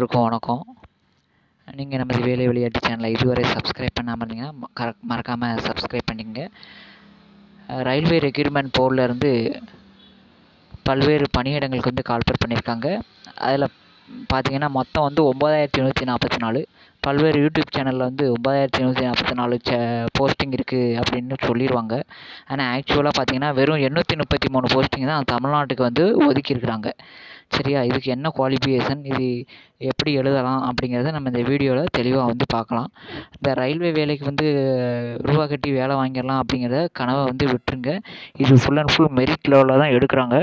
எல்லோருக்கும் வணக்கம். நீங்கள் நமது வேலை விளையாட்டு சேனலை இதுவரை சப்ஸ்கிரைப் பண்ணாமல் இருந்தீங்கன்னா மறக்காமல் சப்ஸ்கிரைப் பண்ணிக்கங்க. ரயில்வே ரெக்ரூட்மெண்ட் போர்டிலேருந்து பல்வேறு பணியிடங்களுக்கு வந்து கால்பர் பண்ணியிருக்காங்க. அதில் பார்த்தீங்கன்னா மொத்தம் வந்து 9744 பல்வேறு யூடியூப் சேனலில் வந்து 9744 போஸ்டிங் இருக்குது அப்படின்னு சொல்லிடுவாங்க. ஆனால் ஆக்சுவலாக பார்த்தீங்கன்னா வெறும் 833 போஸ்டிங் தான் தமிழ்நாட்டுக்கு வந்து ஒதுக்கியிருக்கிறாங்க. சரியா? இதுக்கு என்ன குவாலிஃபிகேஷன், இது எப்படி எழுதலாம் அப்படிங்கிறத நம்ம இந்த வீடியோவில் தெளிவாக வந்து பார்க்கலாம். இந்த ரயில்வே வேலைக்கு வந்து ரூபா கட்டி வேலை வாங்கிடலாம் அப்படிங்கிறத கனவை வந்து விட்டுருங்க. இது ஃபுல் அண்ட் ஃபுல் மெரிட் லெவலில் தான் எடுக்கிறாங்க.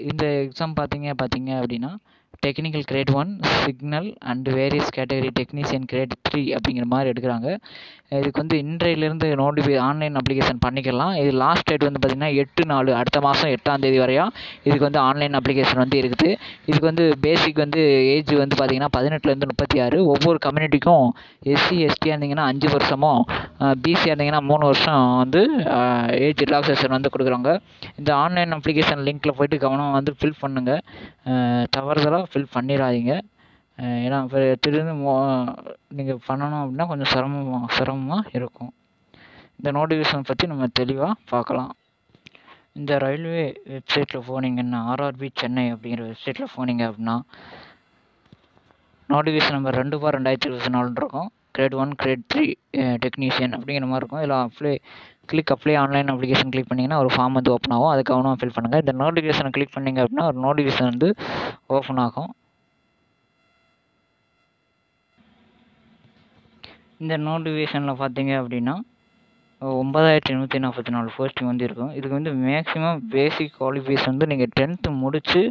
இந்த எக்ஸாம் பார்த்தீங்க அப்படின்னா technical grade 1 signal and various category technician grade 3 அப்படிங்கிற மாதிரி எடுக்கிறாங்க. இதுக்கு வந்து இன்றையிலேருந்து ஆன்லைன் அப்ளிகேஷன் பண்ணிக்கலாம். இது லாஸ்ட் டேட் வந்து பார்த்திங்கன்னா 8/4 அடுத்த மாதம் 8ஆம் தேதி வரையும் இதுக்கு வந்து ஆன்லைன் அப்ளிகேஷன் வந்து இருக்குது. இதுக்கு வந்து பேசிக் வந்து ஏஜ் வந்து பார்த்திங்கன்னா 18லேருந்து 36. ஒவ்வொரு கம்யூனிட்டிக்கும் எஸ்சி எஸ்டியாக இருந்தீங்கன்னா 5 வருஷமும், பிசியாக இருந்தீங்கன்னா 3 வருஷம் வந்து ஏஜ் ரிலாக்ஸேஷன் வந்து கொடுக்குறாங்க. இந்த ஆன்லைன் அப்ளிகேஷன் லிங்க்கில் போய்ட்டு கவனம் வந்து ஃபில் பண்ணுங்கள். தவறுதலாக ஃபில் பண்ணிடாதீங்க. ஏன்னா திடீர்னு நீங்கள் பண்ணணும் அப்படின்னா கொஞ்சம் சிரமமாக இருக்கும். இந்த நோட்டிஃபிகேஷன் பற்றி நம்ம தெளிவாக பார்க்கலாம். இந்த ரயில்வே வெப்சைட்டில் போனீங்கன்னா ஆர்ஆர்பி சென்னை அப்படிங்கிற வெப்சைட்டில் போனீங்க அப்படின்னா நோட்டிஃபிகேஷன் நம்பர் 2/2024 இருக்கும். கிரேட் 1 கிரேட் 3 டெக்னீஷியன் அப்படிங்கிற மாதிரி இருக்கும். இதில் அப்ளை ஆன்லைன் அப்ளிகேஷன் கிளிக் பண்ணிங்கன்னா ஒரு ஃபார்ம் வந்து ஓப்பன் ஆகும். அதை கவனமாக ஃபில் பண்ணுங்கள். இந்த நோட்டிஃபிகேஷனை கிளிக் பண்ணிங்க அப்படின்னா ஒரு நோட்டிஃபிகேஷன் வந்து ஓப்பன் ஆகும். இந்த நோட்டிஃபிகேஷனில் பார்த்தீங்க அப்படின்னா 9144 போஸ்டிங் வந்து இருக்கும். இதுக்கு வந்து மேக்ஸிமம் பேசிக் குவாலிஃபிகேஷன் வந்து நீங்கள் 10th முடித்து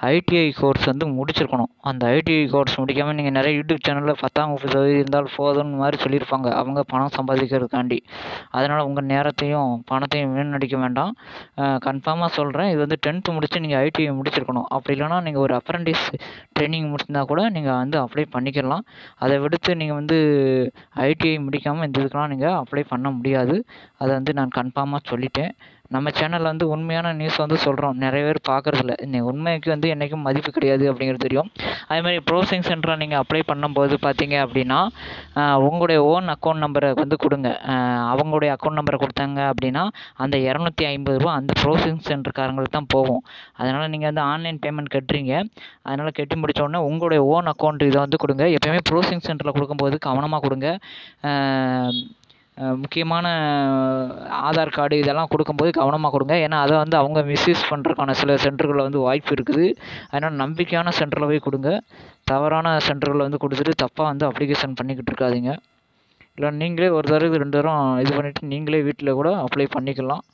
ஐடிஐ கோர்ஸ் வந்து முடிச்சிருக்கணும். அந்த ஐடிஐ கோர்ஸ் முடிக்காமல் நீங்கள் நிறைய யூடியூப் சேனலில் 10ஆம் வகுப்பு இருந்தால் போதும்னு மாதிரி சொல்லியிருப்பாங்க, அவங்க பணம் சம்பாதிக்கிறதுக்காண்டி. அதனால் உங்கள் நேரத்தையும் பணத்தையும் வீணடிக்க வேண்டாம். கன்ஃபார்மாக சொல்கிறேன், இது வந்து 10th முடித்து நீங்கள் ஐடிஐ முடிச்சிருக்கணும். அப்படி இல்லைனா நீங்கள் ஒரு அப்ரெண்டிஸ் ட்ரைனிங் முடிச்சிருந்தா கூட நீங்கள் வந்து அப்ளை பண்ணிக்கலாம். அதை விடுத்து நீங்கள் வந்து ஐடிஐ முடிக்காமல் இந்த இதுக்கெலாம் நீங்கள் அப்ளை பண்ண முடியாது. அதை வந்து நான் கன்ஃபார்மாக சொல்லிட்டேன். நம்ம சேனலில் வந்து உண்மையான நியூஸ் வந்து சொல்கிறோம். நிறைய பேர் பார்க்குறதில்ல. உண்மைக்கு வந்து என்றைக்கும் மதிப்பு கிடையாது அப்படிங்கிறது தெரியும். அதேமாதிரி ப்ரௌசிங் சென்டரில் நீங்கள் அப்ளை பண்ணும்போது பார்த்தீங்க அப்படின்னா உங்களுடைய ஓன் அக்கௌண்ட் நம்பரை வந்து கொடுங்க. அவங்களுடைய அக்கௌண்ட் நம்பரை கொடுத்தாங்க அப்படின்னா அந்த 250 ரூபா அந்த ப்ரௌசிங் சென்டர்காரங்களுக்கு தான் போகும். அதனால் நீங்கள் வந்து ஆன்லைன் பேமெண்ட் கட்டுறீங்க. அதனால் கட்டி முடித்த உடனே உங்களுடைய ஓன் அக்கௌண்ட் இதை வந்து கொடுங்க. எப்போயுமே ப்ரௌசிங் சென்டரில் கொடுக்கும்போது கவனமாக கொடுங்க. முக்கியமான ஆதார் கார்டு இதெல்லாம் கொடுக்கும்போது கவனமாக கொடுங்க. ஏன்னா அதை வந்து அவங்க மிஸ்யூஸ் பண்ணுறதுக்கான சில சென்டர்களில் வந்து வாய்ப்பு இருக்குது. அதனால் நம்பிக்கையான சென்டரில் போய் கொடுங்க. தவறான சென்டர்களில் வந்து கொடுத்துட்டு தப்பாக வந்து அப்ளிகேஷன் பண்ணிக்கிட்டு இருக்காதீங்க. இல்லை நீங்களே ஒரு தடவை 2 தரம் இது பண்ணிவிட்டு நீங்களே வீட்டில் கூட அப்ளை பண்ணிக்கலாம்.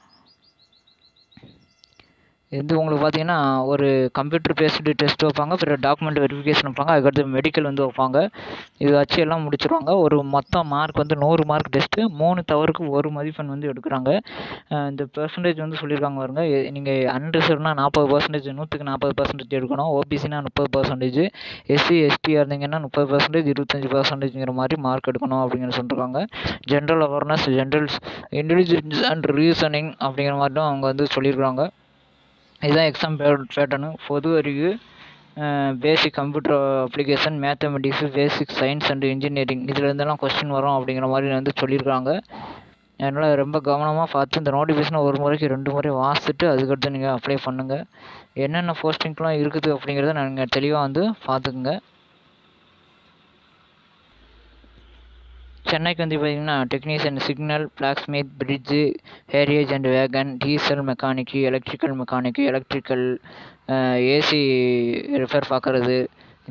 இது உங்களுக்கு பார்த்தீங்கன்னா ஒரு கம்ப்யூட்டர் பேஸ்டு டெஸ்ட் வைப்பாங்க, பிறகு டாக்குமெண்ட் வெரிஃபிகேஷன் வைப்பாங்க, அதுக்கடுத்து மெடிக்கல் வந்து வைப்பாங்க. இது வச்சு எல்லாம் முடிச்சிருவாங்க. ஒரு மொத்தம் மார்க் வந்து 100 மார்க் டெஸ்ட்டு, 3 தவறுக்கு 1 மதிப்பெண் வந்து எடுக்கிறாங்க. இந்த பெர்சன்டேஜ் வந்து சொல்லியிருக்காங்க பாருங்க. நீங்கள் அன்ரிசர்வ்னா 40%, 100க்கு 40% எடுக்கணும். ஓபிசினா 30%, எஸ்சி எஸ்டியாக இருந்தீங்கன்னா 30%, 25%ங்கிற மாதிரி மார்க் எடுக்கணும் அப்படிங்கிற சொல்லியிருக்காங்க. General awareness, general intelligence and reasoning அப்படிங்கிற மாதிரி தான் அவங்க வந்து சொல்லியிருக்காங்க. இதுதான் எக்ஸாம் பேட்டர்னு. பொது அறிவு, basic computer application, mathematics, basic science and engineering இதில் இருந்தெல்லாம் கொஸ்டின் வரும் அப்படிங்கிற மாதிரி வந்து சொல்லியிருக்காங்க. அதனால் ரொம்ப கவனமாக பார்த்து இந்த நோட்டிஃபிகேஷனை ஒரு முறைக்கு 2 முறை வாசிச்சுட்டு அதுக்கடுத்து நீங்கள் அப்ளை பண்ணுங்கள். என்னென்ன போஸ்டிங்லாம் இருக்குது அப்படிங்கிறத நீங்கள் தெளிவாக வந்து பார்த்துக்குங்க. சென்னைக்கு வந்து பார்த்திங்கன்னா technician, signal, blacksmith, bridge, carriage and wagon, diesel mechanic, electrical mechanic, electrical, AC repair பார்க்குறது,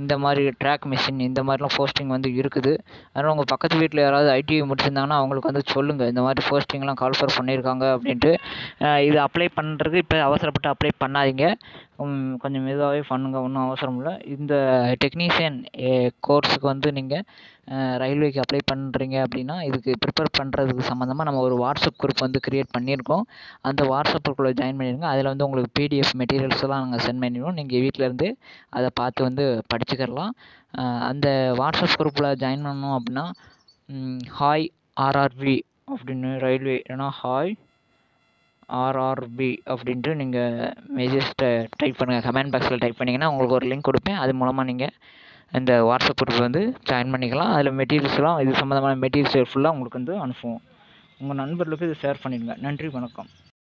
இந்த மாதிரி ட்ராக் மிஷின், இந்த மாதிரிலாம் போஸ்டிங் வந்து இருக்குது. அதனால் உங்கள் பக்கத்து வீட்டில் யாராவது ஐடிஐ முடிச்சிருந்தாங்கன்னா அவங்களுக்கு வந்து சொல்லுங்கள், இந்த மாதிரி போஸ்டிங்லாம் கால்ஃபர் பண்ணியிருக்காங்க அப்படின்ட்டு. இது அப்ளை பண்ணுறதுக்கு இப்போ அவசரப்பட்டு அப்ளை பண்ணாதீங்க. கொஞ்சம் மெதுவாகவே பண்ணுங்கள், ஒன்றும் அவசரம் இல்லை. இந்த டெக்னீஷியன் கோர்ஸுக்கு வந்து நீங்கள் ரயில்வேக்கு அப்ளை பண்ணுறீங்க அப்படின்னா இதுக்கு ப்ரிப்பேர் பண்ணுறதுக்கு சம்மந்தமாக நம்ம ஒரு வாட்ஸ்அப் குரூப் வந்து க்ரியேட் பண்ணியிருக்கோம். அந்த வாட்ஸ்அப் குரூப்பில் ஜாயின் பண்ணிடுங்க. அதில் வந்து உங்களுக்கு பிடிஎஃப் மெட்டீரியல்ஸ் எல்லாம் நாங்கள் சென்ட் பண்ணிடுவோம். நீங்கள் வீட்டிலேருந்து அதை பார்த்து வந்து படிச்சுக்கலாம். அந்த வாட்ஸ்அப் குரூப்பில் ஜாயின் பண்ணணும் அப்படின்னா ஹாய் ஆர்ஆர்பி அப்படின்னு ரயில்வே, ஏன்னா ஹாய் RRB அப்படின்ட்டு நீங்கள் மெசேஜ் டைப் பண்ணுங்கள். கமெண்ட் பாக்ஸில் டைப் பண்ணிங்கன்னா உங்களுக்கு ஒரு லிங்க் கொடுப்பேன். அது மூலமாக நீங்கள் இந்த வாட்ஸ்அப் குரூப் வந்து ஜாயின் பண்ணிக்கலாம். அதில் மெட்டீரியல்ஸ்லாம் இது சம்மந்தமான மெட்டீரியல்ஸ் ஃபுல்லாக உங்களுக்கு வந்து அனுப்புவோம். உங்கள் நண்பர்களுக்கு இதை ஷேர் பண்ணிடுங்க. நன்றி, வணக்கம்.